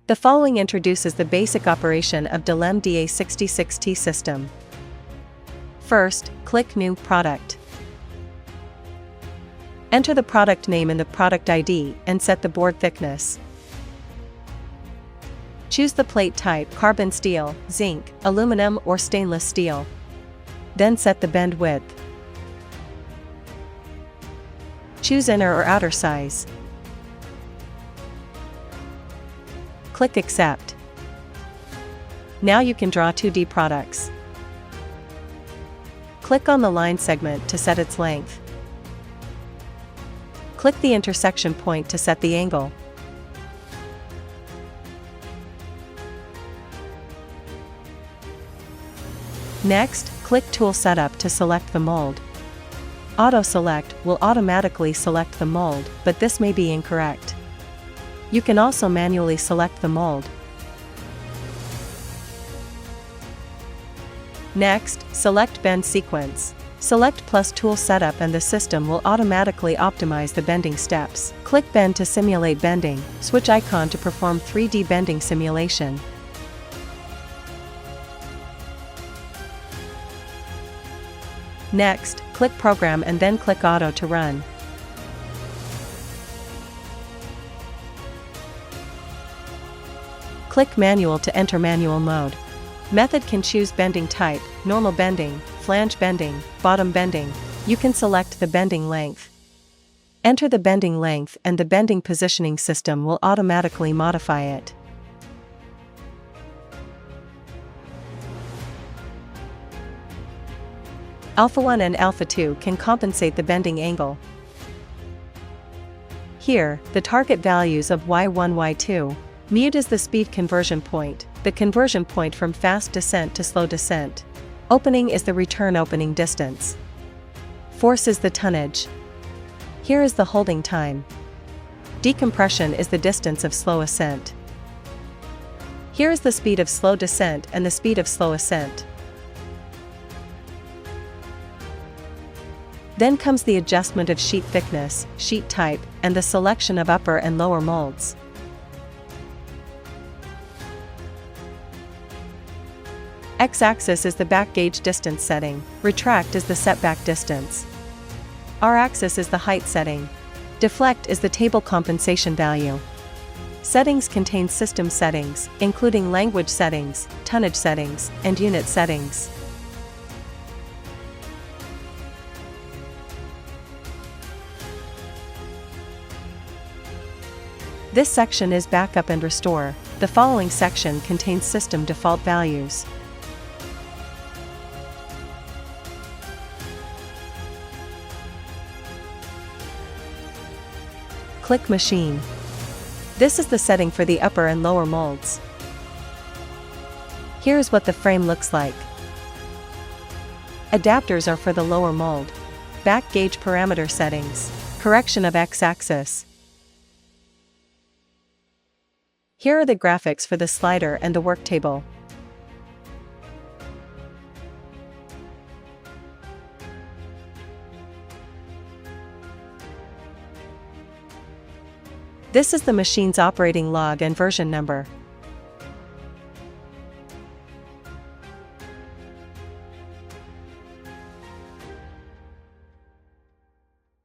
The following introduces the basic operation of DELEM DA66T system. First, click New Product. Enter the product name in the product ID and set the board thickness. Choose the plate type: carbon steel, zinc, aluminum or stainless steel. Then set the bend width. Choose inner or outer size. Click Accept. Now you can draw 2D products. Click on the line segment to set its length. Click the intersection point to set the angle. Next, click Tool Setup to select the mold. Auto Select will automatically select the mold, but this may be incorrect. You can also manually select the mold. Next, select Bend Sequence. Select plus Tool Setup and the system will automatically optimize the bending steps. Click Bend to simulate bending. Switch icon to perform 3D bending simulation. Next, click Program and then click Auto to run. Click Manual to enter manual mode. Method can choose bending type: normal bending, flange bending, bottom bending. You can select the bending length. Enter the bending length and the bending positioning system will automatically modify it. Alpha 1 and Alpha 2 can compensate the bending angle. Here, the target values of Y1, Y2. Mute is the speed conversion point, the conversion point from fast descent to slow descent. Opening is the return opening distance. Force is the tonnage. Here is the holding time. Decompression is the distance of slow ascent. Here is the speed of slow descent and the speed of slow ascent. Then comes the adjustment of sheet thickness, sheet type, and the selection of upper and lower molds. X-axis is the back gauge distance setting, retract is the setback distance. R-axis is the height setting. Deflect is the table compensation value. Settings contain system settings, including language settings, tonnage settings, and unit settings. This section is Backup and Restore. The following section contains system default values. Click Machine. This is the setting for the upper and lower molds. Here's what the frame looks like. Adapters are for the lower mold. Back gauge parameter settings. Correction of X-axis. Here are the graphics for the slider and the work table. This is the machine's operating log and version number.